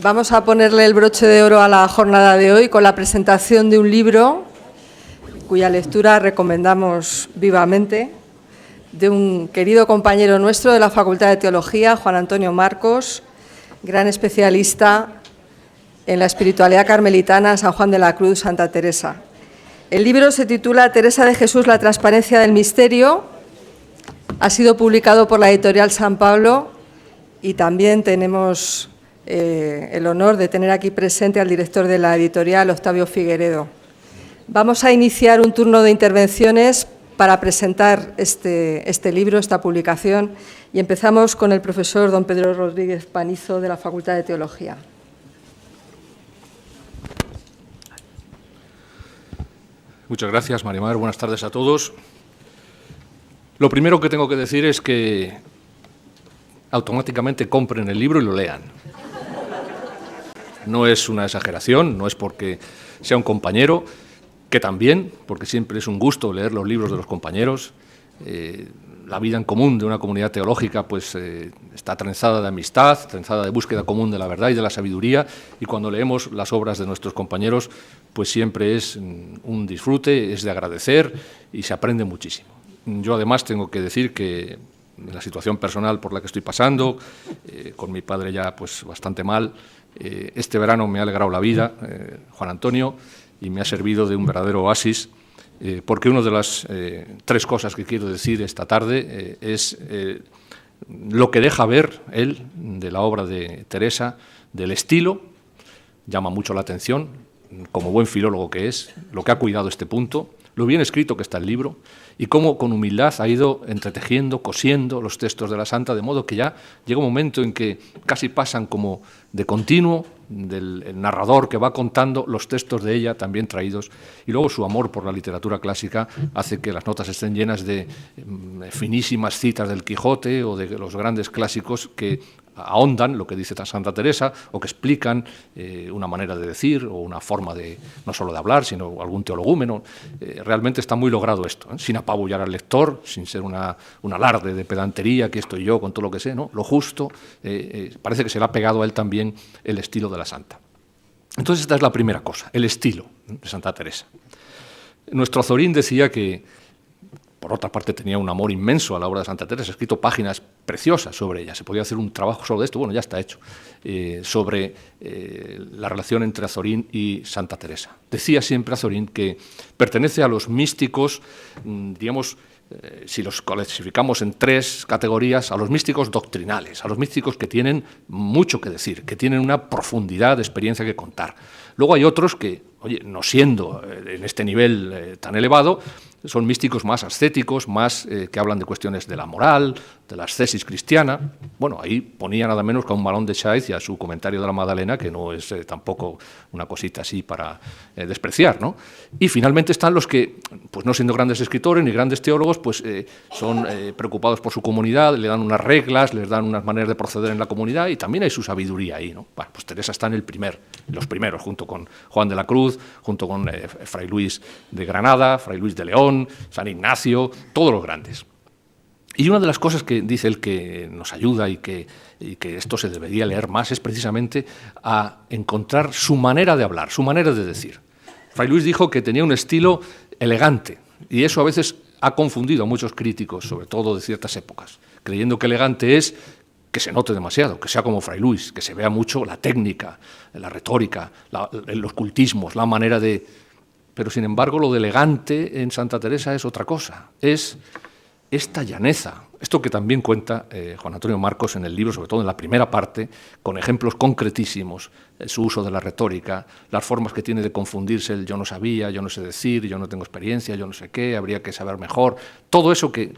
Vamos a ponerle el broche de oro a la jornada de hoy con la presentación de un libro cuya lectura recomendamos vivamente, de un querido compañero nuestro de la Facultad de Teología, Juan Antonio Marcos, gran especialista en la espiritualidad carmelitana, San Juan de la Cruz, Santa Teresa. El libro se titula Teresa de Jesús, la transparencia del misterio. Ha sido publicado por la editorial San Pablo y también tenemos el honor de tener aquí presente al director de la editorial, Octavio Figueredo. Vamos a iniciar un turno de intervenciones para presentar este libro, esta publicación, y empezamos con el profesor don Pedro Rodríguez Panizo de la Facultad de Teología. Muchas gracias, Marimar. Buenas tardes a todos. Lo primero que tengo que decir es que automáticamente compren el libro y lo lean. No es una exageración, no es porque sea un compañero, que también, porque siempre es un gusto leer los libros de los compañeros. La vida en común de una comunidad teológica pues está trenzada de amistad, trenzada de búsqueda común de la verdad y de la sabiduría, y cuando leemos las obras de nuestros compañeros pues siempre es un disfrute, es de agradecer y se aprende muchísimo. Yo además tengo que decir que en la situación personal por la que estoy pasando, con mi padre ya pues bastante mal, este verano me ha alegrado la vida, Juan Antonio, y me ha servido de un verdadero oasis, porque una de las tres cosas que quiero decir esta tarde es lo que deja ver él de la obra de Teresa, del estilo, llama mucho la atención, como buen filólogo que es, lo que ha cuidado este punto, lo bien escrito que está el libro, y cómo con humildad ha ido entretejiendo, cosiendo los textos de la Santa, de modo que ya llega un momento en que casi pasan como de continuo, del narrador que va contando los textos de ella también traídos, y luego su amor por la literatura clásica hace que las notas estén llenas de finísimas citas del Quijote o de los grandes clásicos que ahondan lo que dice Santa Teresa o que explican una manera de decir o una forma de no solo de hablar, sino algún teologúmeno. Realmente está muy logrado esto, sin apabullar al lector, sin ser un alarde de pedantería, que estoy yo con todo lo que sé, ¿no? Lo justo, parece que se le ha pegado a él también el estilo de la Santa. Entonces esta es la primera cosa, el estilo de Santa Teresa. Nuestro Azorín decía que, por otra parte, tenía un amor inmenso a la obra de Santa Teresa, ha escrito páginas preciosas sobre ella, se podía hacer un trabajo sobre esto, bueno, ya está hecho, sobre la relación entre Azorín y Santa Teresa. Decía siempre Azorín que pertenece a los místicos, digamos, si los clasificamos en tres categorías, a los místicos doctrinales, a los místicos que tienen mucho que decir, que tienen una profundidad de experiencia que contar. Luego hay otros que, oye, no siendo en este nivel tan elevado, son místicos más ascéticos, más que hablan de cuestiones de la moral, de la ascesis cristiana. Bueno, ahí ponía nada menos que a un Malón de Chaiz y a su comentario de la Magdalena, que no es tampoco una cosita así para despreciar, ¿no? Y finalmente están los que, pues no siendo grandes escritores ni grandes teólogos, pues son preocupados por su comunidad, le dan unas reglas, les dan unas maneras de proceder en la comunidad y también hay su sabiduría ahí, ¿no? Bueno, pues Teresa está en los primeros, junto con Juan de la Cruz, junto con Fray Luis de Granada, Fray Luis de León, San Ignacio, todos los grandes. Y una de las cosas que dice él que nos ayuda y que esto se debería leer más es precisamente a encontrar su manera de hablar, su manera de decir. Fray Luis dijo que tenía un estilo elegante y eso a veces ha confundido a muchos críticos, sobre todo de ciertas épocas, creyendo que elegante es que se note demasiado, que sea como Fray Luis, que se vea mucho la técnica, la retórica, los cultismos, la manera de... Pero, sin embargo, lo de elegante en Santa Teresa es otra cosa, es esta llaneza, esto que también cuenta Juan Antonio Marcos en el libro, sobre todo en la primera parte, con ejemplos concretísimos, su uso de la retórica, las formas que tiene de confundirse el yo no sabía, yo no sé decir, yo no tengo experiencia, yo no sé qué, habría que saber mejor, todo eso que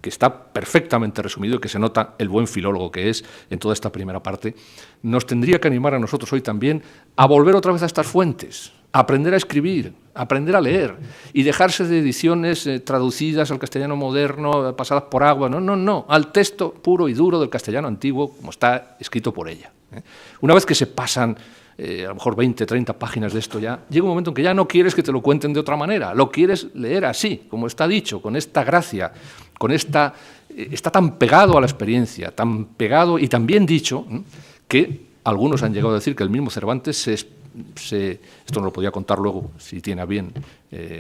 está perfectamente resumido y que se nota el buen filólogo que es en toda esta primera parte, nos tendría que animar a nosotros hoy también a volver otra vez a estas fuentes, a aprender a escribir, a aprender a leer y dejarse de ediciones traducidas al castellano moderno, pasadas por agua, no, al texto puro y duro del castellano antiguo, como está escrito por ella. Una vez que se pasan a lo mejor 20, 30 páginas de esto ya, llega un momento en que ya no quieres que te lo cuenten de otra manera, lo quieres leer así, como está dicho, con esta gracia, con está tan pegado a la experiencia, tan pegado y tan bien dicho, que algunos han llegado a decir que el mismo Cervantes esto no lo podía contar luego, si tiene a bien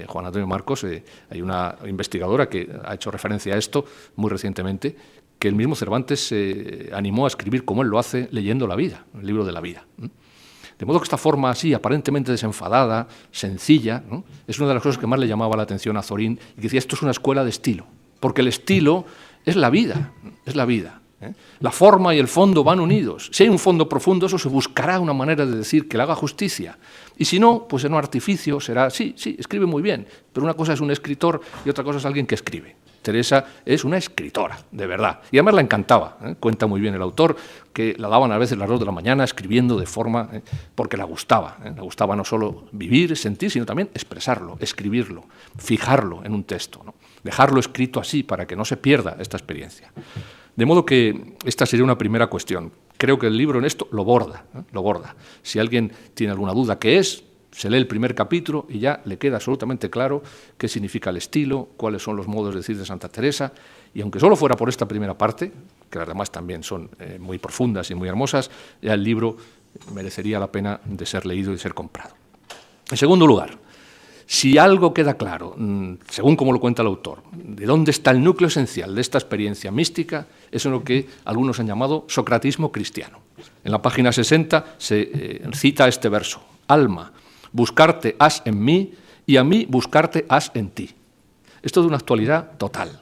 Juan Antonio Marcos, hay una investigadora que ha hecho referencia a esto muy recientemente, que el mismo Cervantes se animó a escribir como él lo hace leyendo la vida, el libro de la vida. De modo que esta forma así, aparentemente desenfadada, sencilla, ¿no?, es una de las cosas que más le llamaba la atención a Zorín, y que decía, esto es una escuela de estilo, porque el estilo es la vida, es la vida. La forma y el fondo van unidos. Si hay un fondo profundo, eso se buscará una manera de decir que le haga justicia. Y si no, pues en un artificio será, sí, escribe muy bien, pero una cosa es un escritor y otra cosa es alguien que escribe. Teresa es una escritora, de verdad. Y además la encantaba. Cuenta muy bien el autor que la daban a veces a las 2 de la mañana escribiendo de forma, porque la gustaba. Le gustaba no solo vivir, sentir, sino también expresarlo, escribirlo, fijarlo en un texto, ¿no?, dejarlo escrito así para que no se pierda esta experiencia. De modo que esta sería una primera cuestión. Creo que el libro en esto lo borda, lo borda. Si alguien tiene alguna duda, ¿qué es? Se lee el primer capítulo y ya le queda absolutamente claro qué significa el estilo, cuáles son los modos de decir de Santa Teresa, y aunque solo fuera por esta primera parte, que las demás también son muy profundas y muy hermosas, ya el libro merecería la pena de ser leído y ser comprado. En segundo lugar, si algo queda claro, según como lo cuenta el autor, de dónde está el núcleo esencial de esta experiencia mística, es en lo que algunos han llamado socratismo cristiano. En la página 60 se cita este verso: alma, buscarte has en mí, y a mí buscarte has en ti. Esto es de una actualidad total.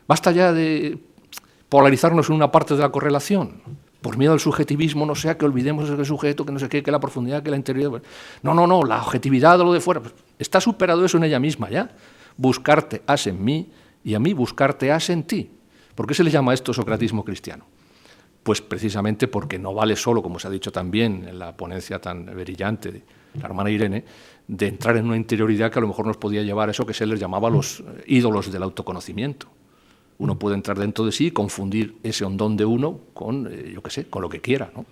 Basta ya de polarizarnos en una parte de la correlación, por miedo al subjetivismo, no sea que olvidemos ese sujeto, que no sé qué, que la profundidad, que la interioridad. No, la objetividad de lo de fuera. Está superado eso en ella misma ya. Buscarte has en mí y a mí buscarte has en ti. ¿Por qué se le llama esto socratismo cristiano? Pues precisamente porque no vale solo, como se ha dicho también en la ponencia tan brillante de la hermana Irene, de entrar en una interioridad que a lo mejor nos podía llevar a eso que se les llamaba los ídolos del autoconocimiento. Uno puede entrar dentro de sí y confundir ese hondón de uno con, con lo que quiera, ¿no?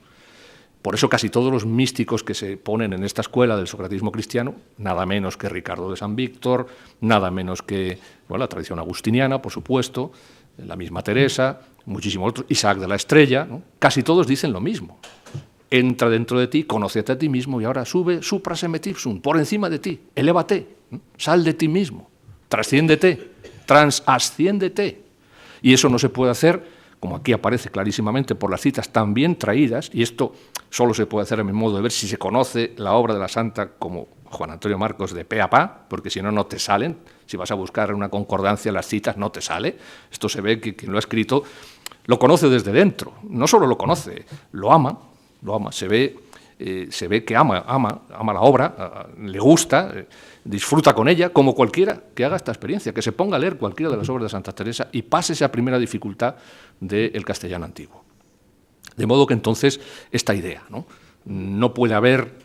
Por eso casi todos los místicos que se ponen en esta escuela del socratismo cristiano, nada menos que Ricardo de San Víctor, nada menos que la tradición agustiniana, por supuesto, la misma Teresa, muchísimos otros, Isaac de la Estrella, ¿no?, casi todos dicen lo mismo. Entra dentro de ti, conócete a ti mismo y ahora sube, supra semetipsum, por encima de ti, elévate, sal de ti mismo, trasciéndete, transasciéndete. Y eso no se puede hacer, como aquí aparece clarísimamente por las citas tan bien traídas, y esto solo se puede hacer a mi modo de ver si se conoce la obra de la santa como Juan Antonio Marcos de pe a pa, porque si no, no te salen. Si vas a buscar una concordancia las citas, no te sale. Esto se ve que quien lo ha escrito lo conoce desde dentro. No solo lo conoce, lo ama, se ve que ama la obra, le gusta, disfruta con ella, como cualquiera que haga esta experiencia, que se ponga a leer cualquiera de las obras de Santa Teresa y pase esa primera dificultad del castellano antiguo. De modo que entonces esta idea, no puede haber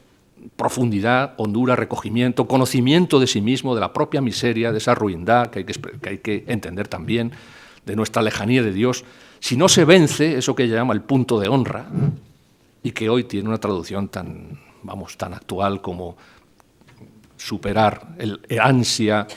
profundidad, hondura, recogimiento, conocimiento de sí mismo, de la propia miseria, de esa ruindad que hay que entender también, de nuestra lejanía de Dios, si no se vence eso que ella llama el punto de honra, y que hoy tiene una traducción tan actual como superar el ansia,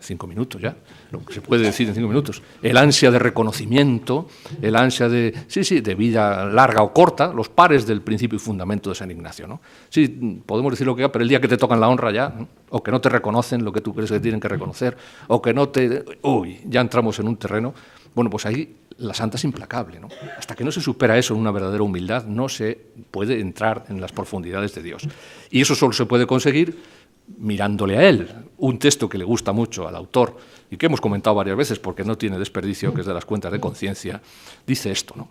5 minutos ya, lo que se puede decir en 5 minutos, el ansia de reconocimiento, el ansia de vida larga o corta, los pares del principio y fundamento de San Ignacio, ¿no? Sí, podemos decir lo que sea, pero el día que te tocan la honra ya, ¿no?, o que no te reconocen lo que tú crees que tienen que reconocer, o que no te... ya entramos en un terreno. Bueno, pues ahí la santa es implacable, ¿no? Hasta que no se supera eso en una verdadera humildad, no se puede entrar en las profundidades de Dios. Y eso solo se puede conseguir mirándole a él. Un texto que le gusta mucho al autor y que hemos comentado varias veces porque no tiene desperdicio, que es de las cuentas de conciencia, dice esto, ¿no?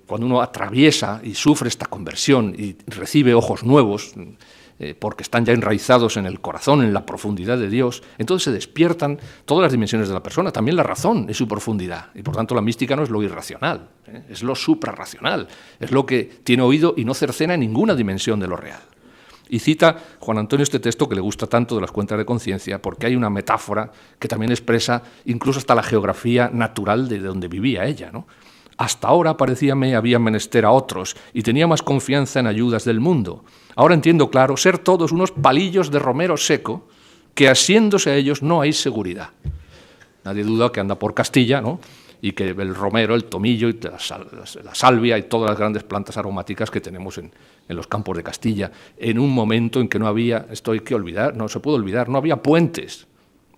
Cuando uno atraviesa y sufre esta conversión y recibe ojos nuevos, porque están ya enraizados en el corazón, en la profundidad de Dios, entonces se despiertan todas las dimensiones de la persona, también la razón es su profundidad, y por tanto la mística no es lo irracional, es lo suprarracional, es lo que tiene oído y no cercena en ninguna dimensión de lo real. Y cita Juan Antonio este texto que le gusta tanto de las cuentas de conciencia, porque hay una metáfora que también expresa incluso hasta la geografía natural de donde vivía ella, ¿no? Hasta ahora parecíame había menester a otros y tenía más confianza en ayudas del mundo. Ahora entiendo claro ser todos unos palillos de romero seco que asiéndose a ellos no hay seguridad. Nadie duda que anda por Castilla, ¿no?, y que el romero, el tomillo, y la salvia y todas las grandes plantas aromáticas que tenemos en los campos de Castilla, en un momento en que no había, esto hay que olvidar, no se puede olvidar, no había puentes.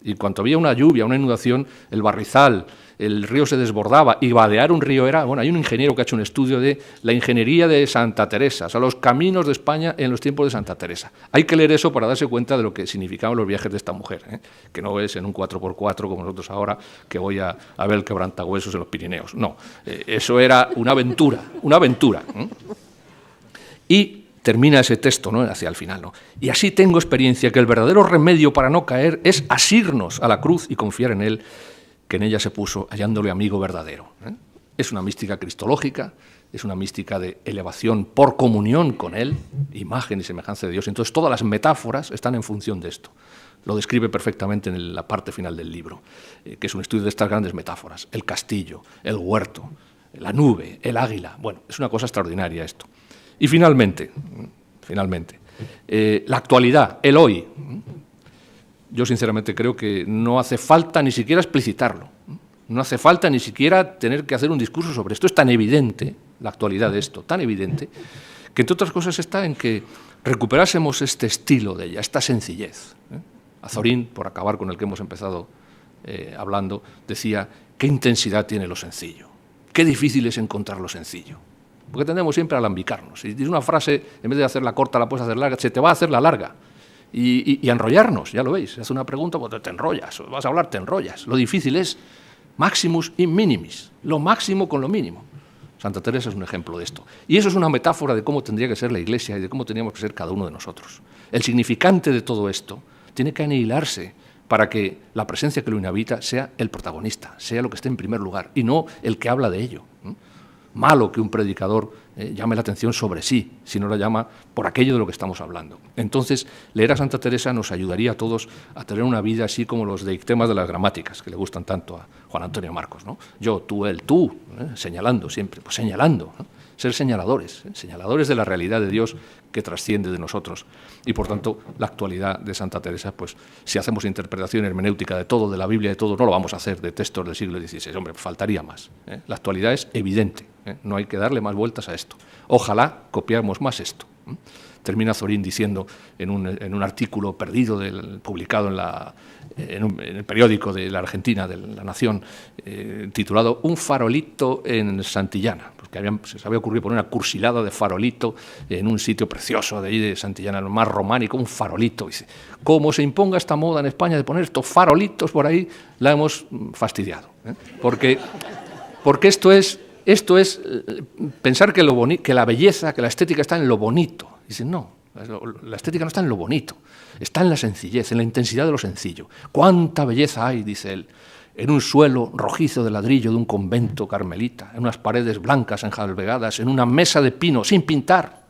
Y en cuanto había una lluvia, una inundación, el barrizal, el río se desbordaba, y vadear un río era... Bueno, hay un ingeniero que ha hecho un estudio de la ingeniería de Santa Teresa, o sea, los caminos de España en los tiempos de Santa Teresa. Hay que leer eso para darse cuenta de lo que significaban los viajes de esta mujer, que no es en un 4x4 como nosotros ahora, que voy a ver el quebrantahuesos en los Pirineos. No, eso era una aventura, una aventura. Y termina ese texto, ¿no?, hacia el final, ¿no? Y así tengo experiencia que el verdadero remedio para no caer es asirnos a la cruz y confiar en Él, que en ella se puso, hallándole amigo verdadero. Es una mística cristológica, es una mística de elevación por comunión con Él, imagen y semejanza de Dios. Entonces todas las metáforas están en función de esto. Lo describe perfectamente en la parte final del libro, que es un estudio de estas grandes metáforas. El castillo, el huerto, la nube, el águila. Bueno, es una cosa extraordinaria esto. Y finalmente, la actualidad, el hoy. Yo sinceramente creo que no hace falta ni siquiera explicitarlo. No hace falta ni siquiera tener que hacer un discurso sobre esto. Es tan evidente, la actualidad de esto, tan evidente, que entre otras cosas está en que recuperásemos este estilo de ella, esta sencillez. Azorín, por acabar con el que hemos empezado hablando, decía, qué intensidad tiene lo sencillo, qué difícil es encontrar lo sencillo. Porque tendemos siempre a alambicarnos. Y dices una frase, en vez de hacerla corta, la puedes hacer larga, se te va a hacer la larga. Y a enrollarnos, ya lo veis. Se hace una pregunta, pues te enrollas. Vas a hablar, te enrollas. Lo difícil es maximus in minimis, lo máximo con lo mínimo. Santa Teresa es un ejemplo de esto. Y eso es una metáfora de cómo tendría que ser la Iglesia y de cómo teníamos que ser cada uno de nosotros. El significante de todo esto tiene que anihilarse para que la presencia que lo inhabita sea el protagonista, sea lo que esté en primer lugar, y no el que habla de ello. Malo que un predicador llame la atención sobre sí, si no la llama por aquello de lo que estamos hablando. Entonces, leer a Santa Teresa nos ayudaría a todos a tener una vida así como los deictemas de las gramáticas, que le gustan tanto a Juan Antonio Marcos, ¿no? Yo, tú, él, tú, señalando siempre, pues señalando, ¿no? Ser señaladores, señaladores de la realidad de Dios que trasciende de nosotros. Y, por tanto, la actualidad de Santa Teresa, pues si hacemos interpretación hermenéutica de todo, de la Biblia, de todo, no lo vamos a hacer de textos del siglo XVI. Hombre, faltaría más. La actualidad es evidente. No hay que darle más vueltas a esto. Ojalá copiáramos más esto. Termina Azorín diciendo en un artículo perdido publicado en el periódico de la Argentina, de La Nación, titulado Un farolito en Santillana, porque se les había ocurrido poner una cursilada de farolito en un sitio precioso de ahí de Santillana, lo más románico, un farolito. Dice, como se imponga esta moda en España de poner estos farolitos por ahí, la hemos fastidiado. Porque esto es pensar que la belleza, que la estética está en lo bonito. Dicen, no, la estética no está en lo bonito, está en la sencillez, en la intensidad de lo sencillo. ¿Cuánta belleza hay, dice él, en un suelo rojizo de ladrillo de un convento carmelita, en unas paredes blancas enjalbegadas, en una mesa de pino, sin pintar,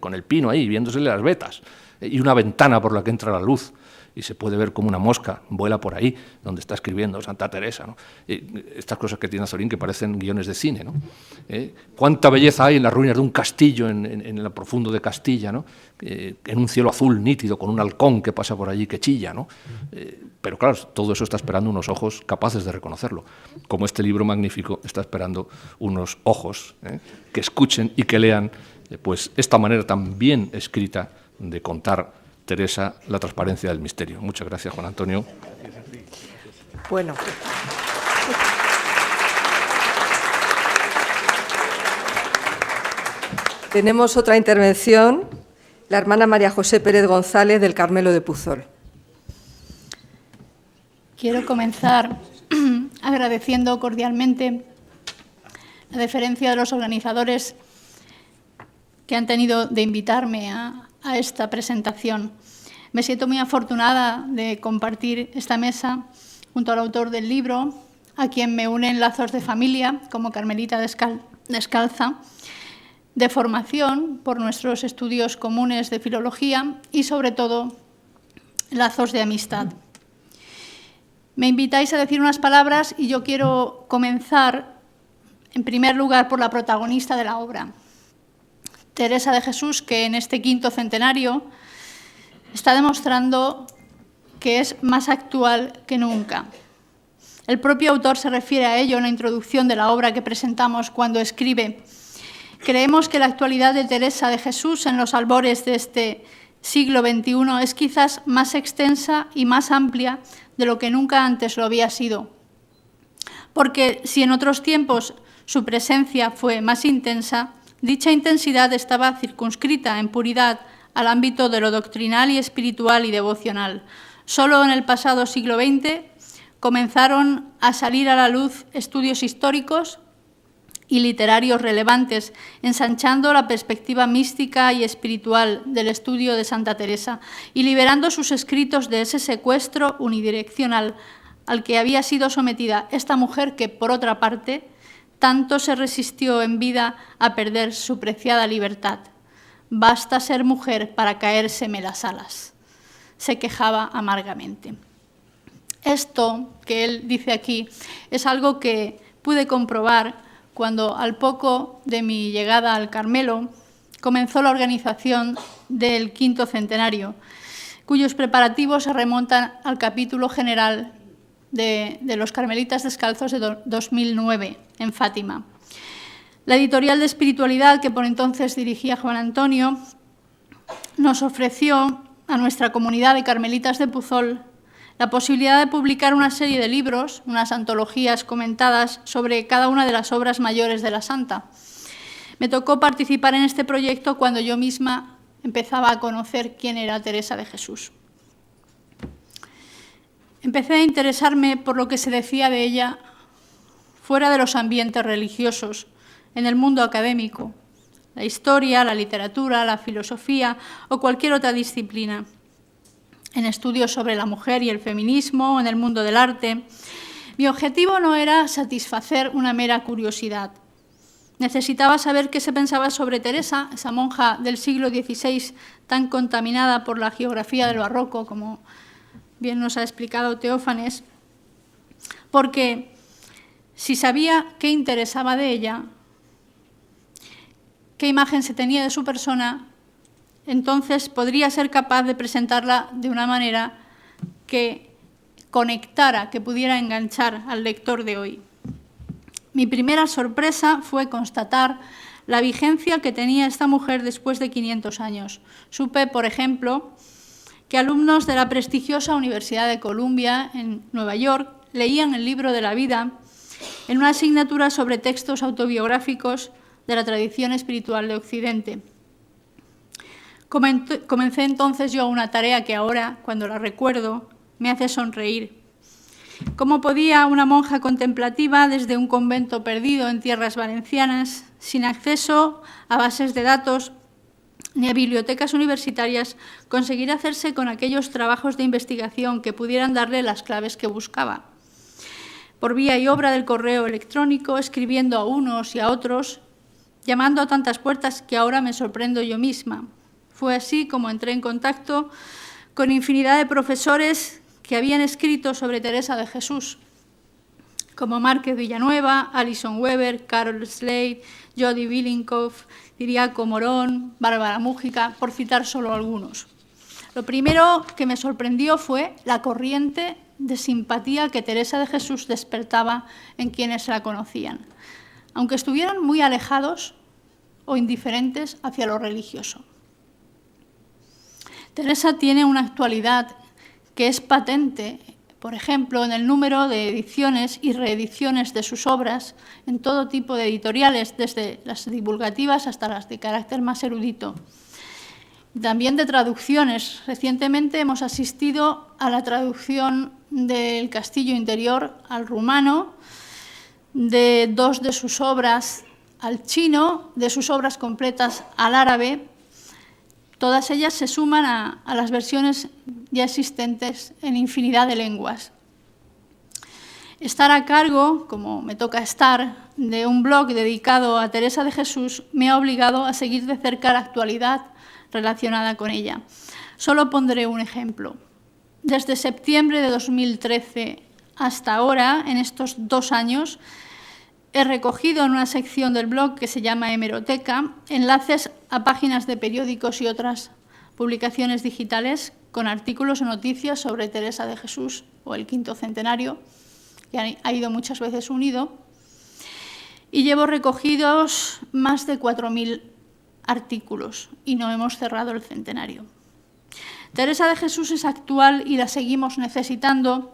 con el pino ahí, viéndosele las vetas, y una ventana por la que entra la luz, y se puede ver como una mosca vuela por ahí, donde está escribiendo Santa Teresa, ¿no? Estas cosas que tiene Azorín que parecen guiones de cine, ¿no? Cuánta belleza hay en las ruinas de un castillo en el profundo de Castilla, ¿no? En un cielo azul nítido, con un halcón que pasa por allí que chilla, ¿no? Pero claro, todo eso está esperando unos ojos capaces de reconocerlo, como este libro magnífico está esperando unos ojos que escuchen y que lean pues esta manera tan bien escrita de contar Teresa, la transparencia del misterio. Muchas gracias, Juan Antonio. Bueno. Tenemos otra intervención, la hermana María José Pérez González del Carmelo de Puzol. Quiero comenzar agradeciendo cordialmente la deferencia de los organizadores que han tenido de invitarme a esta presentación. Me siento muy afortunada de compartir esta mesa junto al autor del libro, a quien me unen lazos de familia como carmelita descalza, de formación por nuestros estudios comunes de filología y, sobre todo, lazos de amistad. Me invitáis a decir unas palabras y yo quiero comenzar, en primer lugar, por la protagonista de la obra, Teresa de Jesús, que en este 5º centenario está demostrando que es más actual que nunca. El propio autor se refiere a ello en la introducción de la obra que presentamos cuando escribe: creemos que la actualidad de Teresa de Jesús en los albores de este siglo XXI es quizás más extensa y más amplia de lo que nunca antes lo había sido. Porque si en otros tiempos su presencia fue más intensa, dicha intensidad estaba circunscrita en puridad al ámbito de lo doctrinal y espiritual y devocional. Solo en el pasado siglo XX comenzaron a salir a la luz estudios históricos y literarios relevantes, ensanchando la perspectiva mística y espiritual del estudio de Santa Teresa y liberando sus escritos de ese secuestro unidireccional al que había sido sometida esta mujer que, por otra parte, tanto se resistió en vida a perder su preciada libertad. Basta ser mujer para caérseme las alas, se quejaba amargamente. Esto que él dice aquí es algo que pude comprobar cuando, al poco de mi llegada al Carmelo, comenzó la organización del quinto centenario, cuyos preparativos se remontan al capítulo general de los Carmelitas Descalzos de 2009 en Fátima. La editorial de espiritualidad que por entonces dirigía Juan Antonio nos ofreció a nuestra comunidad de carmelitas de Puzol la posibilidad de publicar una serie de libros, unas antologías comentadas sobre cada una de las obras mayores de la santa. Me tocó participar en este proyecto cuando yo misma empezaba a conocer quién era Teresa de Jesús. Empecé a interesarme por lo que se decía de ella fuera de los ambientes religiosos, en el mundo académico, la historia, la literatura, la filosofía o cualquier otra disciplina, en estudios sobre la mujer y el feminismo, en el mundo del arte. Mi objetivo no era satisfacer una mera curiosidad. Necesitaba saber qué se pensaba sobre Teresa, esa monja del siglo XVI tan contaminada por la geografía del barroco, como bien nos ha explicado Teófanes, porque si sabía qué interesaba de ella, qué imagen se tenía de su persona, entonces podría ser capaz de presentarla de una manera que conectara, que pudiera enganchar al lector de hoy. Mi primera sorpresa fue constatar la vigencia que tenía esta mujer después de 500 años. Supe, por ejemplo, que alumnos de la prestigiosa Universidad de Columbia en Nueva York leían el libro de la vida en una asignatura sobre textos autobiográficos de la tradición espiritual de Occidente. Comencé entonces yo una tarea que ahora, cuando la recuerdo, me hace sonreír. ¿Cómo podía una monja contemplativa desde un convento perdido en tierras valencianas, sin acceso a bases de datos ni a bibliotecas universitarias, conseguir hacerse con aquellos trabajos de investigación que pudieran darle las claves que buscaba? Por vía y obra del correo electrónico, escribiendo a unos y a otros, llamando a tantas puertas que ahora me sorprendo yo misma. Fue así como entré en contacto con infinidad de profesores que habían escrito sobre Teresa de Jesús, como Márquez Villanueva, Alison Weber, Carol Slade, Jody Billincoff, Ciriaco Morón, Bárbara Mújica, por citar solo algunos. Lo primero que me sorprendió fue la corriente de simpatía que Teresa de Jesús despertaba en quienes la conocían, aunque estuvieran muy alejados o indiferentes hacia lo religioso. Teresa tiene una actualidad que es patente, por ejemplo, en el número de ediciones y reediciones de sus obras en todo tipo de editoriales, desde las divulgativas hasta las de carácter más erudito. También de traducciones. Recientemente hemos asistido a la traducción del Castillo Interior al rumano, de 2 de sus obras al chino, de sus obras completas al árabe. Todas ellas se suman a las versiones ya existentes en infinidad de lenguas. Estar a cargo, como me toca estar, de un blog dedicado a Teresa de Jesús me ha obligado a seguir de cerca la actualidad relacionada con ella. Solo pondré un ejemplo. Desde septiembre de 2013 hasta ahora, en estos 2 años, he recogido en una sección del blog que se llama Hemeroteca enlaces a páginas de periódicos y otras publicaciones digitales con artículos o noticias sobre Teresa de Jesús o el quinto centenario, que ha ido muchas veces unido, y llevo recogidos más de 4.000 artículos y no hemos cerrado el centenario. Teresa de Jesús es actual y la seguimos necesitando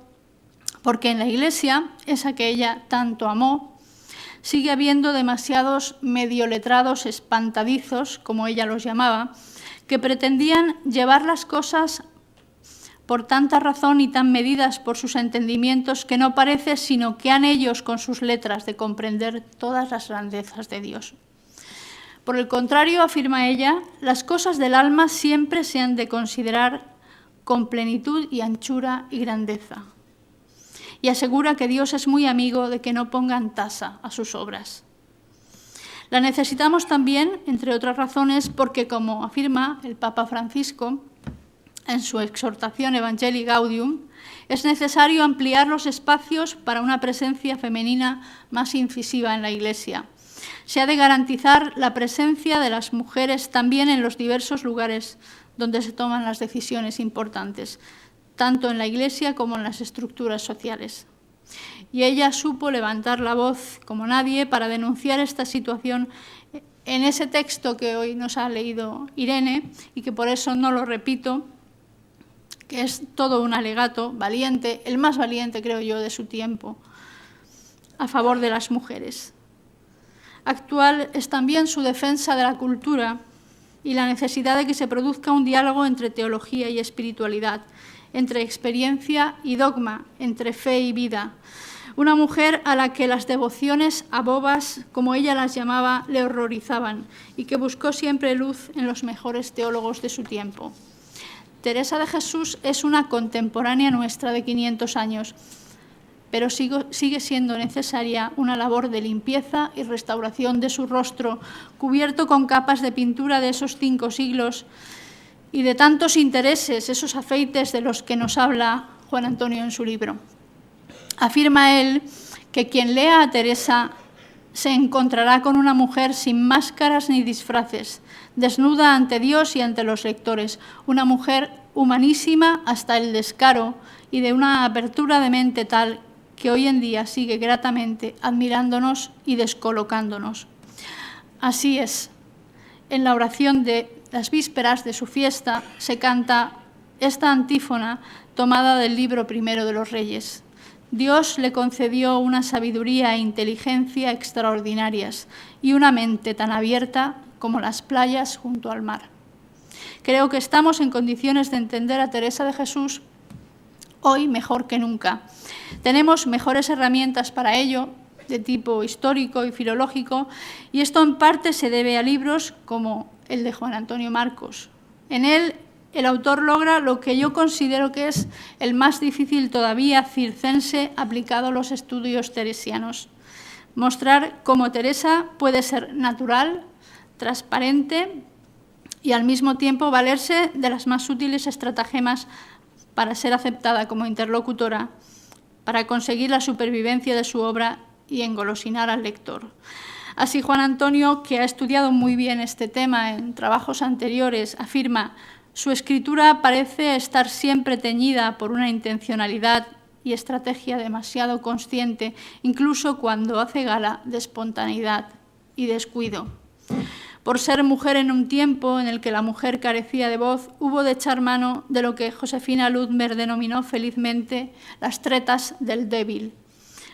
porque en la Iglesia, esa que ella tanto amó, sigue habiendo demasiados medio letrados espantadizos, como ella los llamaba, que pretendían llevar las cosas por tanta razón y tan medidas por sus entendimientos que no parece sino que han ellos con sus letras de comprender todas las grandezas de Dios. Por el contrario, afirma ella, las cosas del alma siempre se han de considerar con plenitud y anchura y grandeza. Y asegura que Dios es muy amigo de que no pongan tasa a sus obras. La necesitamos también, entre otras razones, porque, como afirma el Papa Francisco en su exhortación Evangelii Gaudium, es necesario ampliar los espacios para una presencia femenina más incisiva en la Iglesia. Se ha de garantizar la presencia de las mujeres también en los diversos lugares donde se toman las decisiones importantes, tanto en la Iglesia como en las estructuras sociales. Y ella supo levantar la voz como nadie para denunciar esta situación en ese texto que hoy nos ha leído Irene y que por eso no lo repito, que es todo un alegato valiente, el más valiente, creo yo, de su tiempo, a favor de las mujeres. Actual es también su defensa de la cultura y la necesidad de que se produzca un diálogo entre teología y espiritualidad, entre experiencia y dogma, entre fe y vida. Una mujer a la que las devociones a bobas, como ella las llamaba, le horrorizaban y que buscó siempre luz en los mejores teólogos de su tiempo. Teresa de Jesús es una contemporánea nuestra de 500 años, pero sigue siendo necesaria una labor de limpieza y restauración de su rostro, cubierto con capas de pintura de esos 5 siglos y de tantos intereses, esos afeites de los que nos habla Juan Antonio en su libro. Afirma él que quien lea a Teresa se encontrará con una mujer sin máscaras ni disfraces, desnuda ante Dios y ante los lectores, una mujer humanísima hasta el descaro y de una apertura de mente tal que hoy en día sigue gratamente admirándonos y descolocándonos. Así es, en la oración de las vísperas de su fiesta se canta esta antífona tomada del libro primero de los Reyes. Dios le concedió una sabiduría e inteligencia extraordinarias y una mente tan abierta como las playas junto al mar. Creo que estamos en condiciones de entender a Teresa de Jesús hoy mejor que nunca. Tenemos mejores herramientas para ello, de tipo histórico y filológico, y esto en parte se debe a libros como el de Juan Antonio Marcos. En él, el autor logra lo que yo considero que es el más difícil todavía circense aplicado a los estudios teresianos. Mostrar cómo Teresa puede ser natural, transparente y al mismo tiempo valerse de las más útiles estratagemas para ser aceptada como interlocutora, para conseguir la supervivencia de su obra y engolosinar al lector. Así Juan Antonio, que ha estudiado muy bien este tema en trabajos anteriores, afirma: su escritura parece estar siempre teñida por una intencionalidad y estrategia demasiado consciente, incluso cuando hace gala de espontaneidad y descuido. Por ser mujer en un tiempo en el que la mujer carecía de voz, hubo de echar mano de lo que Josefina Ludmer denominó felizmente las tretas del débil,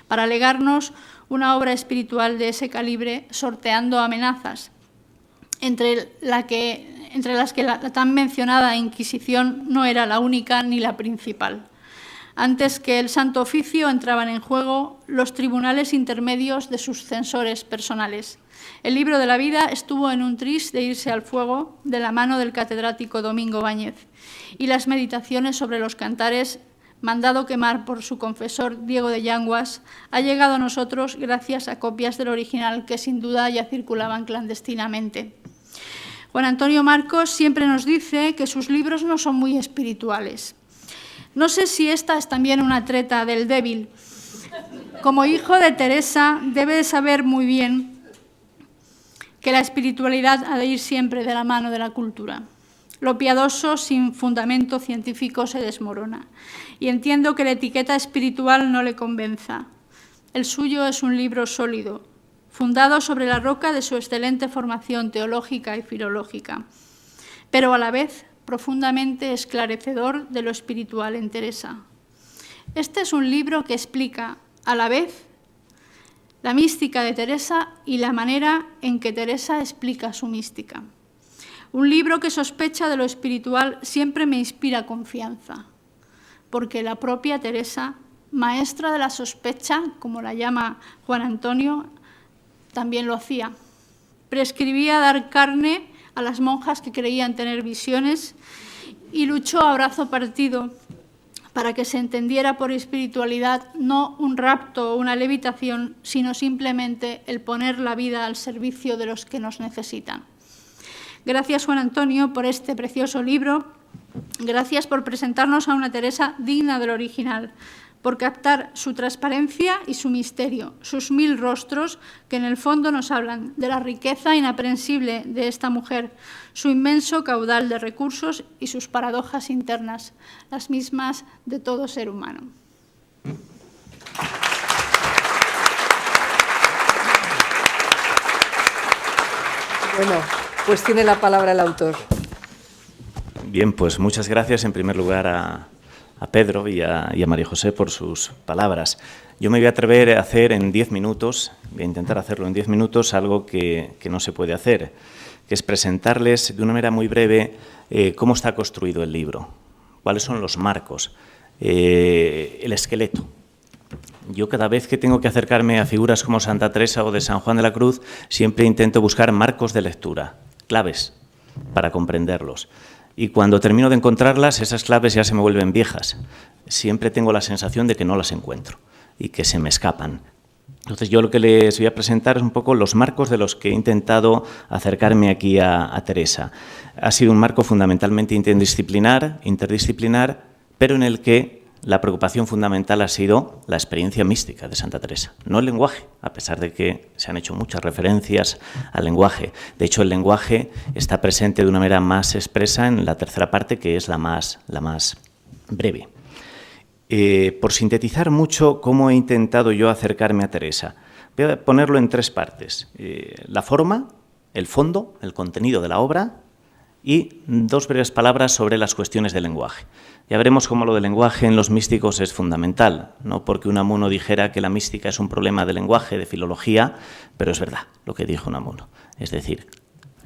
para legarnos una obra espiritual de ese calibre, sorteando amenazas, entre las que la tan mencionada Inquisición no era la única ni la principal. Antes que el Santo Oficio entraban en juego los tribunales intermedios de sus censores personales. El libro de la vida estuvo en un tris de irse al fuego de la mano del catedrático Domingo Báñez, y las meditaciones sobre los cantares, mandado quemar por su confesor Diego de Yanguas, ha llegado a nosotros gracias a copias del original que sin duda ya circulaban clandestinamente. Juan Antonio Marcos siempre nos dice que sus libros no son muy espirituales. No sé si esta es también una treta del débil. Como hijo de Teresa, debe de saber muy bien que la espiritualidad ha de ir siempre de la mano de la cultura. Lo piadoso sin fundamento científico se desmorona. Y entiendo que la etiqueta espiritual no le convenza. El suyo es un libro sólido, fundado sobre la roca de su excelente formación teológica y filológica, pero a la vez profundamente esclarecedor de lo espiritual en Teresa. Este es un libro que explica a la vez la mística de Teresa y la manera en que Teresa explica su mística. Un libro que sospecha de lo espiritual siempre me inspira confianza, porque la propia Teresa, maestra de la sospecha, como la llama Juan Antonio, también lo hacía. Prescribía dar carne a las monjas que creían tener visiones y luchó a brazo partido para que se entendiera por espiritualidad no un rapto o una levitación, sino simplemente el poner la vida al servicio de los que nos necesitan. Gracias, Juan Antonio, por este precioso libro. Gracias por presentarnos a una Teresa digna del original, por captar su transparencia y su misterio, sus 1000 rostros que en el fondo nos hablan de la riqueza inaprensible de esta mujer, su inmenso caudal de recursos y sus paradojas internas, las mismas de todo ser humano. Bueno, pues tiene la palabra el autor. Bien, pues muchas gracias en primer lugar a Pedro y a María José por sus palabras. Yo me voy a atrever a hacer en 10 minutos, voy a intentar hacerlo en 10 minutos, algo que no se puede hacer, que es presentarles de una manera muy breve cómo está construido el libro, cuáles son los marcos, el esqueleto. Yo cada vez que tengo que acercarme a figuras como Santa Teresa o de San Juan de la Cruz, siempre intento buscar marcos de lectura, claves para comprenderlos. Y cuando termino de encontrarlas, esas claves ya se me vuelven viejas. Siempre tengo la sensación de que no las encuentro y que se me escapan. Entonces yo lo que les voy a presentar es un poco los marcos de los que he intentado acercarme aquí a Teresa. Ha sido un marco fundamentalmente interdisciplinar, pero en el que la preocupación fundamental ha sido la experiencia mística de Santa Teresa, no el lenguaje, a pesar de que se han hecho muchas referencias al lenguaje. De hecho, el lenguaje está presente de una manera más expresa en la tercera parte, que es la más breve. Por sintetizar mucho cómo he intentado yo acercarme a Teresa, voy a ponerlo en 3 partes. La forma, el fondo, el contenido de la obra y 2 breves palabras sobre las cuestiones del lenguaje. Ya veremos cómo lo del lenguaje en los místicos es fundamental, no porque Unamuno dijera que la mística es un problema de lenguaje, de filología, pero es verdad lo que dijo Unamuno. Es decir,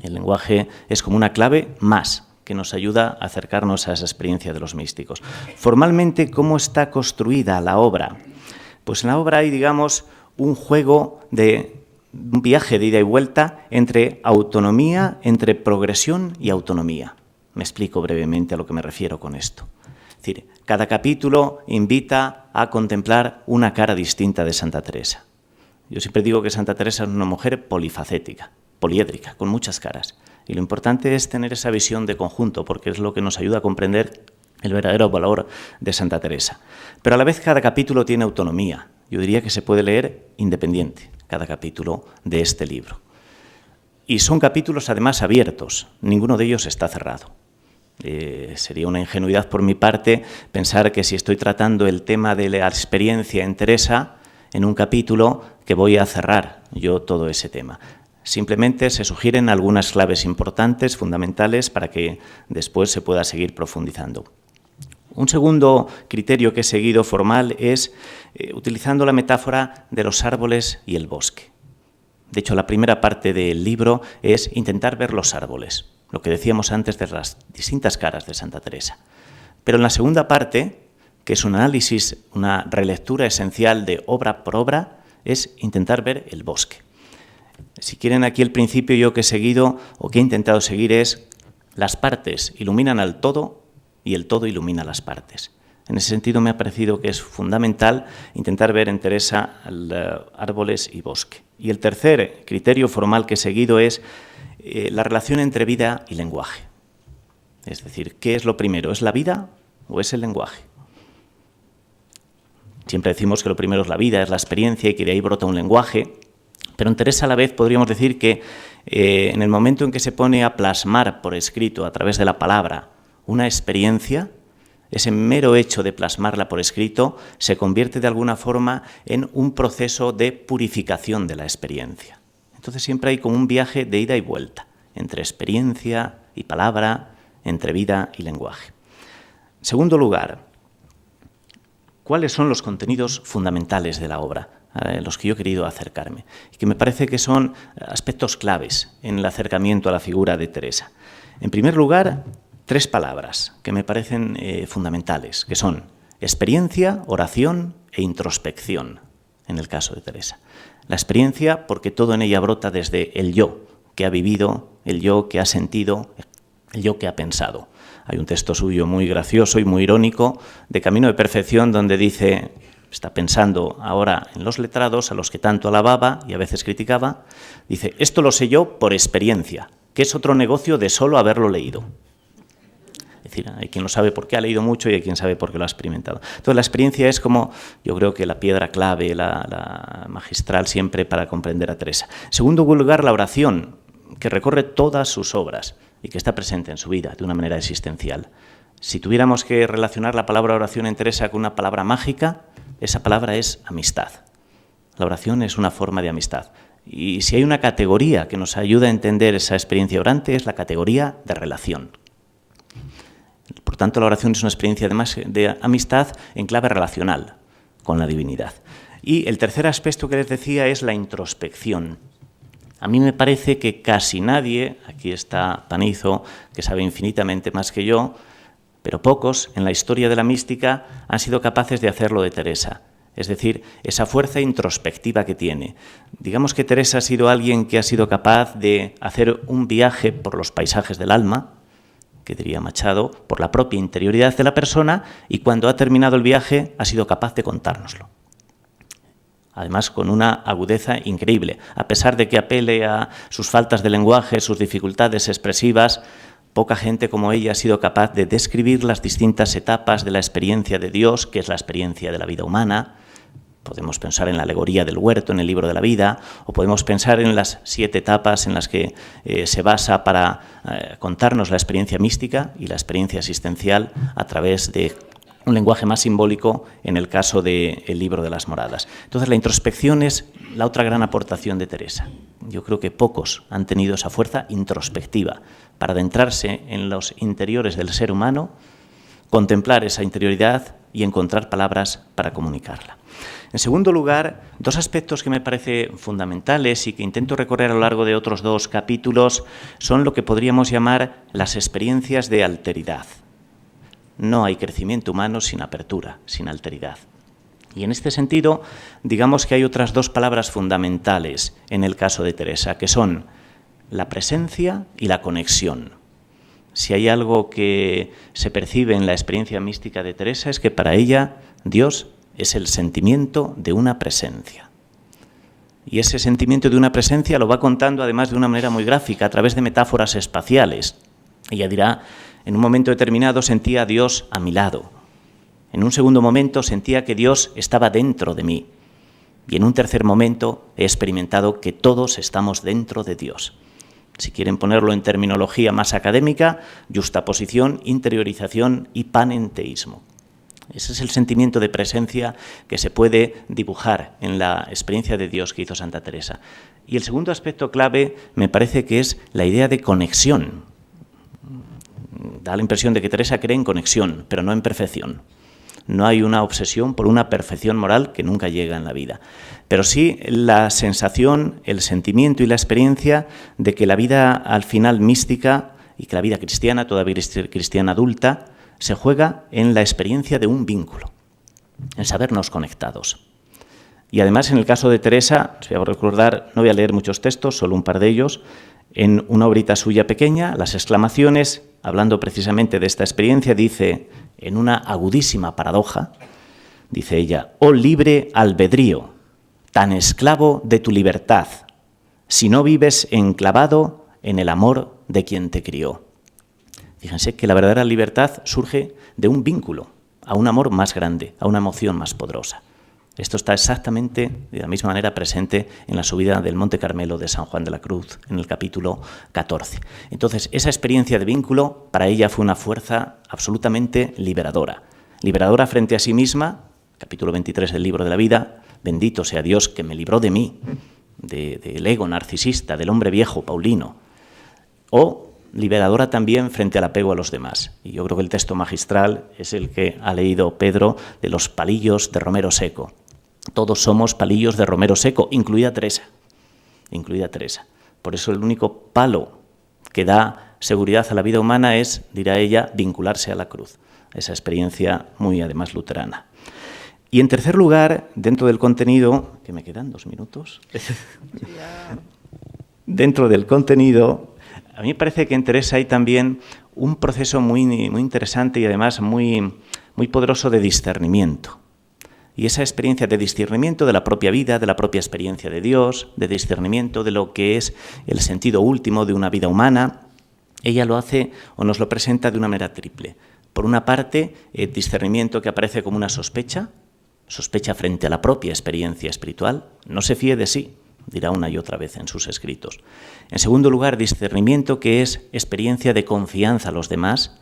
el lenguaje es como una clave más que nos ayuda a acercarnos a esa experiencia de los místicos. Formalmente, ¿cómo está construida la obra? Pues en la obra hay, digamos, un juego un viaje de ida y vuelta entre autonomía, entre progresión y autonomía. Me explico brevemente a lo que me refiero con esto. Es decir, cada capítulo invita a contemplar una cara distinta de Santa Teresa. Yo siempre digo que Santa Teresa es una mujer polifacética, poliédrica, con muchas caras. Y lo importante es tener esa visión de conjunto, porque es lo que nos ayuda a comprender el verdadero valor de Santa Teresa. Pero a la vez cada capítulo tiene autonomía. Yo diría que se puede leer independiente cada capítulo de este libro. Y son capítulos además abiertos, ninguno de ellos está cerrado. Sería una ingenuidad por mi parte pensar que si estoy tratando el tema de la experiencia en Teresa en un capítulo, que voy a cerrar yo todo ese tema. Simplemente se sugieren algunas claves importantes, fundamentales, para que después se pueda seguir profundizando. Un segundo criterio que he seguido formal es utilizando la metáfora de los árboles y el bosque. De hecho, la primera parte del libro es intentar ver los árboles, lo que decíamos antes de las distintas caras de Santa Teresa. Pero en la segunda parte, que es un análisis, una relectura esencial de obra por obra, es intentar ver el bosque. Si quieren, aquí el principio yo que he seguido o que he intentado seguir es: las partes iluminan al todo y el todo ilumina las partes. En ese sentido me ha parecido que es fundamental intentar ver en Teresa árboles y bosque. Y el tercer criterio formal que he seguido es la relación entre vida y lenguaje. Es decir, ¿qué es lo primero? ¿Es la vida o es el lenguaje? Siempre decimos que lo primero es la vida, es la experiencia y que de ahí brota un lenguaje, Pero en Teresa a la vez podríamos decir que en el momento en que se pone a plasmar por escrito, a través de la palabra, una experiencia, ese mero hecho de plasmarla por escrito se convierte de alguna forma en un proceso de purificación de la experiencia. Entonces siempre hay como un viaje de ida y vuelta, entre experiencia y palabra, entre vida y lenguaje. En segundo lugar, ¿cuáles son los contenidos fundamentales de la obra a los que yo he querido acercarme? Y que me parece que son aspectos claves en el acercamiento a la figura de Teresa. En primer lugar, 3 palabras que me parecen fundamentales, que son experiencia, oración e introspección, en el caso de Teresa. La experiencia, porque todo en ella brota desde el yo que ha vivido, el yo que ha sentido, el yo que ha pensado. Hay un texto suyo muy gracioso y muy irónico, de Camino de Perfección, donde dice, está pensando ahora en los letrados, a los que tanto alababa y a veces criticaba, dice, esto lo sé yo por experiencia, que es otro negocio de solo haberlo leído. Es decir, hay quien lo sabe porque ha leído mucho y hay quien sabe porque lo ha experimentado. Entonces la experiencia es como, yo creo que la piedra clave, la magistral siempre para comprender a Teresa. En segundo lugar, la oración, que recorre todas sus obras y que está presente en su vida de una manera existencial. Si tuviéramos que relacionar la palabra oración en Teresa con una palabra mágica, esa palabra es amistad. La oración es una forma de amistad. Y si hay una categoría que nos ayuda a entender esa experiencia orante, es la categoría de relación. Por tanto, la oración es una experiencia además de amistad en clave relacional con la divinidad. Y el tercer aspecto que les decía es la introspección. A mí me parece que casi nadie, aquí está Panizo, que sabe infinitamente más que yo, pero pocos en la historia de la mística han sido capaces de hacerlo de Teresa. Es decir, esa fuerza introspectiva que tiene. Digamos que Teresa ha sido alguien que ha sido capaz de hacer un viaje por los paisajes del alma, que diría Machado, por la propia interioridad de la persona, y cuando ha terminado el viaje ha sido capaz de contárnoslo. Además, con una agudeza increíble. A pesar de que apele a sus faltas de lenguaje, sus dificultades expresivas, poca gente como ella ha sido capaz de describir las distintas etapas de la experiencia de Dios, que es la experiencia de la vida humana. Podemos pensar en la alegoría del huerto, en el libro de la vida, o podemos pensar en las 7 etapas en las que se basa para contarnos la experiencia mística y la experiencia existencial a través de un lenguaje más simbólico en el caso del libro de las moradas. Entonces la introspección es la otra gran aportación de Teresa. Yo creo que pocos han tenido esa fuerza introspectiva para adentrarse en los interiores del ser humano, contemplar esa interioridad y encontrar palabras para comunicarla. En segundo lugar, 2 aspectos que me parecen fundamentales y que intento recorrer a lo largo de otros 2 capítulos son lo que podríamos llamar las experiencias de alteridad. No hay crecimiento humano sin apertura, sin alteridad. Y en este sentido, digamos que hay otras 2 palabras fundamentales en el caso de Teresa, que son la presencia y la conexión. Si hay algo que se percibe en la experiencia mística de Teresa es que para ella Dios es el sentimiento de una presencia. Y ese sentimiento de una presencia lo va contando además de una manera muy gráfica, a través de metáforas espaciales. Ella dirá, en un momento determinado sentía a Dios a mi lado. En un segundo momento sentía que Dios estaba dentro de mí. Y en un tercer momento he experimentado que todos estamos dentro de Dios. Si quieren ponerlo en terminología más académica, yuxtaposición, interiorización y panenteísmo. Ese es el sentimiento de presencia que se puede dibujar en la experiencia de Dios que hizo Santa Teresa. Y el segundo aspecto clave me parece que es la idea de conexión. Da la impresión de que Teresa cree en conexión, pero no en perfección. No hay una obsesión por una perfección moral que nunca llega en la vida. Pero sí la sensación, el sentimiento y la experiencia de que la vida al final mística y que la vida cristiana, toda vida cristiana adulta, se juega en la experiencia de un vínculo, en sabernos conectados. Y además, en el caso de Teresa, os voy a recordar, no voy a leer muchos textos, solo un par de ellos, en una obrita suya pequeña, Las exclamaciones, hablando precisamente de esta experiencia, dice, en una agudísima paradoja, dice ella, «Oh libre albedrío, tan esclavo de tu libertad, si no vives enclavado en el amor de quien te crió». Fíjense que la verdadera libertad surge de un vínculo, a un amor más grande, a una emoción más poderosa. Esto está exactamente de la misma manera presente en la subida del Monte Carmelo de San Juan de la Cruz, en el capítulo 14. Entonces, esa experiencia de vínculo para ella fue una fuerza absolutamente liberadora. Liberadora frente a sí misma, capítulo 23 del libro de la vida, bendito sea Dios que me libró de mí, del ego narcisista, del hombre viejo, Paulino, o liberadora también frente al apego a los demás. Y yo creo que el texto magistral es el que ha leído Pedro de los palillos de romero seco. Todos somos palillos de romero seco, incluida Teresa. Por eso el único palo que da seguridad a la vida humana es, dirá ella, vincularse a la cruz. Esa experiencia muy, además, luterana. Y en tercer lugar, dentro del contenido, que me quedan 2 minutos, dentro del contenido, a mí me parece que en Teresa hay también un proceso muy interesante y además muy poderoso de discernimiento. Y esa experiencia de discernimiento de la propia vida, de la propia experiencia de Dios, de discernimiento de lo que es el sentido último de una vida humana, ella lo hace o nos lo presenta de una manera triple. Por una parte, el discernimiento que aparece como una sospecha frente a la propia experiencia espiritual, no se fíe de sí, dirá una y otra vez en sus escritos. En segundo lugar, discernimiento que es experiencia de confianza a los demás.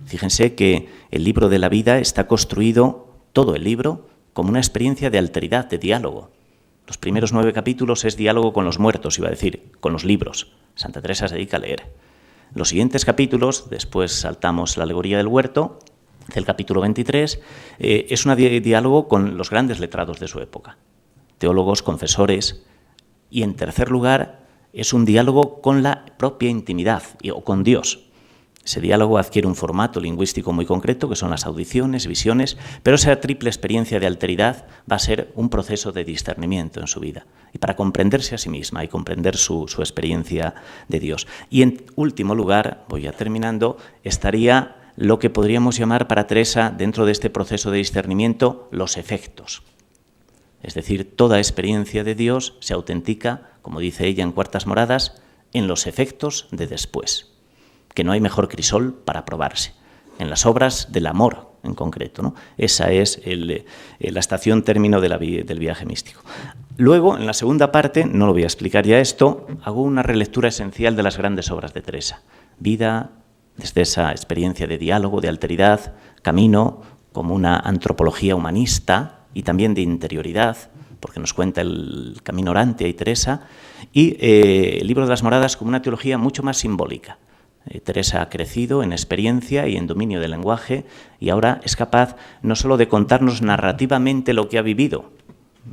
Fíjense que el libro de la vida está construido, todo el libro, como una experiencia de alteridad, de diálogo. Los primeros 9 capítulos es diálogo con los muertos, iba a decir, con los libros. Santa Teresa se dedica a leer. Los siguientes capítulos, después saltamos la alegoría del huerto, del capítulo 23, es un diálogo con los grandes letrados de su época, teólogos, confesores, y en tercer lugar es un diálogo con la propia intimidad o con Dios. Ese diálogo adquiere un formato lingüístico muy concreto, que son las audiciones, visiones, pero esa triple experiencia de alteridad va a ser un proceso de discernimiento en su vida, y para comprenderse a sí misma y comprender su experiencia de Dios. Y en último lugar, voy ya terminando, estaría lo que podríamos llamar para Teresa, dentro de este proceso de discernimiento, los efectos. Es decir, toda experiencia de Dios se autentica, como dice ella en Cuartas Moradas, en los efectos de después, que no hay mejor crisol para probarse, en las obras del amor en concreto, ¿no? Esa es la estación término del viaje místico. Luego, en la segunda parte, no lo voy a explicar ya esto, hago una relectura esencial de las grandes obras de Teresa. Vida, desde esa experiencia de diálogo, de alteridad, camino, como una antropología humanista, y también de interioridad, porque nos cuenta el camino orante y Teresa, y el libro de las Moradas como una teología mucho más simbólica. Teresa ha crecido en experiencia y en dominio del lenguaje, y ahora es capaz no solo de contarnos narrativamente lo que ha vivido,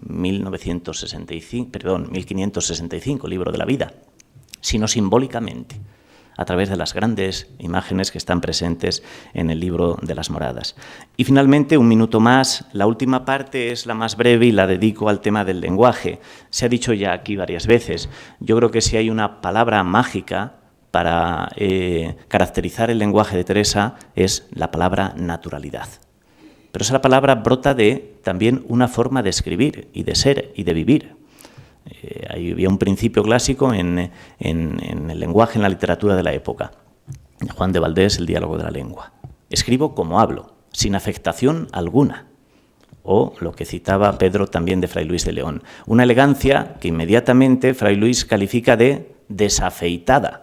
1565, libro de la vida, sino simbólicamente, a través de las grandes imágenes que están presentes en el libro de las Moradas. Y finalmente, 1 minuto más, la última parte es la más breve y la dedico al tema del lenguaje. Se ha dicho ya aquí varias veces, yo creo que si hay una palabra mágica para caracterizar el lenguaje de Teresa es la palabra naturalidad. Pero esa palabra brota de también una forma de escribir y de ser y de vivir. Había un principio clásico en el lenguaje, en la literatura de la época. Juan de Valdés, El diálogo de la lengua. Escribo como hablo, sin afectación alguna. O lo que citaba Pedro también de Fray Luis de León. Una elegancia que inmediatamente Fray Luis califica de desafeitada.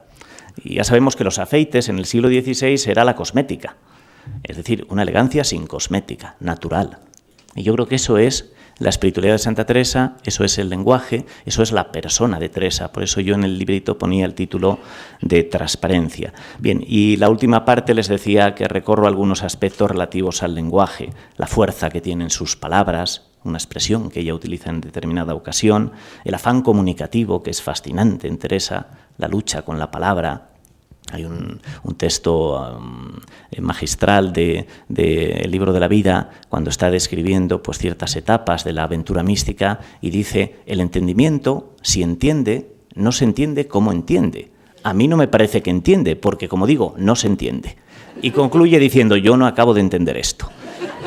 Y ya sabemos que los afeites en el siglo XVI era la cosmética. Es decir, una elegancia sin cosmética, natural. Y yo creo que eso es la espiritualidad de Santa Teresa, eso es el lenguaje, eso es la persona de Teresa. Por eso yo en el librito ponía el título de Transparencia. Bien, y la última parte les decía que recorro algunos aspectos relativos al lenguaje, la fuerza que tienen sus palabras, una expresión que ella utiliza en determinada ocasión, el afán comunicativo que es fascinante en Teresa, la lucha con la palabra. Hay un texto magistral del libro de la vida, cuando está describiendo pues, ciertas etapas de la aventura mística, y dice, el entendimiento, si entiende, no se entiende como entiende. A mí no me parece que entiende, porque, como digo, no se entiende. Y concluye diciendo, yo no acabo de entender esto.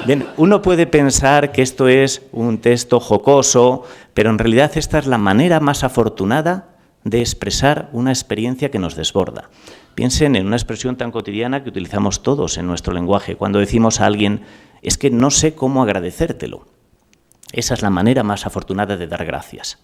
Bien, uno puede pensar que esto es un texto jocoso, pero en realidad esta es la manera más afortunada de expresar una experiencia que nos desborda. Piensen en una expresión tan cotidiana que utilizamos todos en nuestro lenguaje, cuando decimos a alguien, es que no sé cómo agradecértelo. Esa es la manera más afortunada de dar gracias.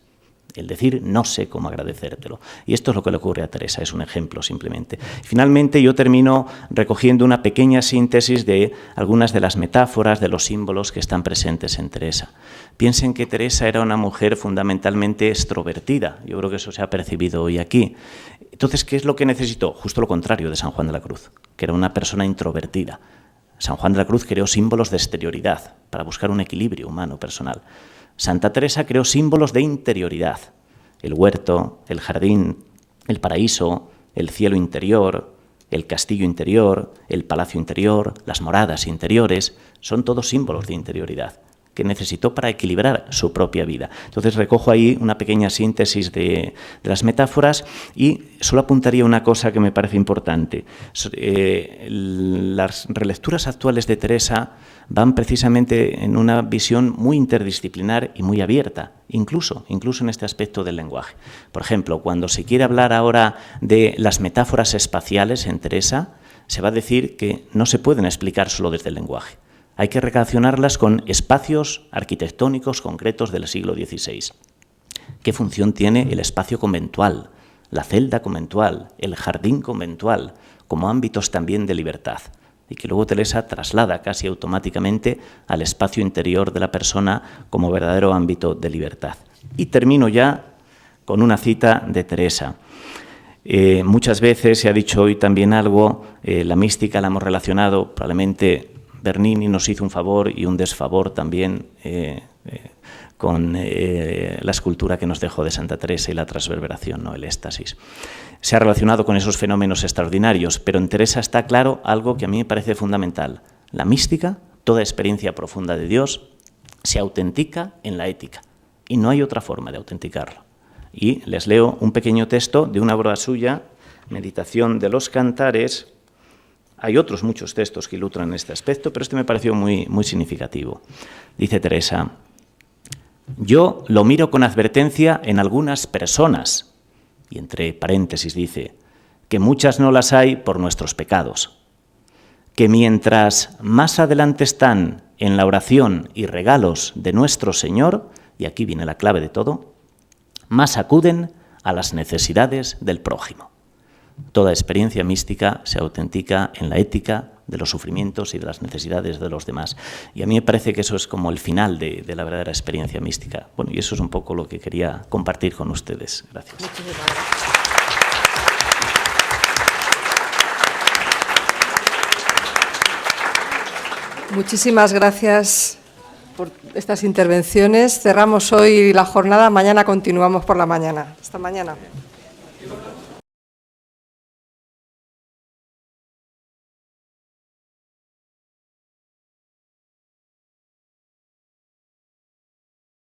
El decir, no sé cómo agradecértelo. Y esto es lo que le ocurre a Teresa, es un ejemplo simplemente. Finalmente, yo termino recogiendo una pequeña síntesis de algunas de las metáforas, de los símbolos que están presentes en Teresa. Piensen que Teresa era una mujer fundamentalmente extrovertida. Yo creo que eso se ha percibido hoy aquí. Entonces, ¿qué es lo que necesitó? Justo lo contrario de San Juan de la Cruz, que era una persona introvertida. San Juan de la Cruz creó símbolos de exterioridad para buscar un equilibrio humano personal. Santa Teresa creó símbolos de interioridad, el huerto, el jardín, el paraíso, el cielo interior, el castillo interior, el palacio interior, las moradas interiores, son todos símbolos de interioridad que necesitó para equilibrar su propia vida. Entonces recojo ahí una pequeña síntesis de las metáforas y solo apuntaría una cosa que me parece importante. Las relecturas actuales de Teresa van precisamente en una visión muy interdisciplinar y muy abierta, incluso en este aspecto del lenguaje. Por ejemplo, cuando se quiere hablar ahora de las metáforas espaciales en Teresa, se va a decir que no se pueden explicar solo desde el lenguaje. Hay que relacionarlas con espacios arquitectónicos concretos del siglo XVI. ¿Qué función tiene el espacio conventual, la celda conventual, el jardín conventual, como ámbitos también de libertad? Y que luego Teresa traslada casi automáticamente al espacio interior de la persona como verdadero ámbito de libertad. Y termino ya con una cita de Teresa. Muchas veces se ha dicho hoy también algo, la mística la hemos relacionado, probablemente Bernini nos hizo un favor y un desfavor también con la escultura que nos dejó de Santa Teresa y la transverberación, ¿no? El éxtasis. Se ha relacionado con esos fenómenos extraordinarios, pero en Teresa está claro algo que a mí me parece fundamental. La mística, toda experiencia profunda de Dios, se autentica en la ética y no hay otra forma de autenticarlo. Y les leo un pequeño texto de una obra suya, Meditación de los Cantares. Hay otros muchos textos que ilustran este aspecto, pero este me pareció muy significativo. Dice Teresa: yo lo miro con advertencia en algunas personas, y entre paréntesis dice, que muchas no las hay por nuestros pecados, que mientras más adelante están en la oración y regalos de nuestro Señor, y aquí viene la clave de todo, más acuden a las necesidades del prójimo. Toda experiencia mística se autentica en la ética de los sufrimientos y de las necesidades de los demás. Y a mí me parece que eso es como el final de la verdadera experiencia mística. Bueno, y eso es un poco lo que quería compartir con ustedes. Gracias. Muchísimas gracias por estas intervenciones. Cerramos hoy la jornada, mañana continuamos por la mañana. Hasta mañana.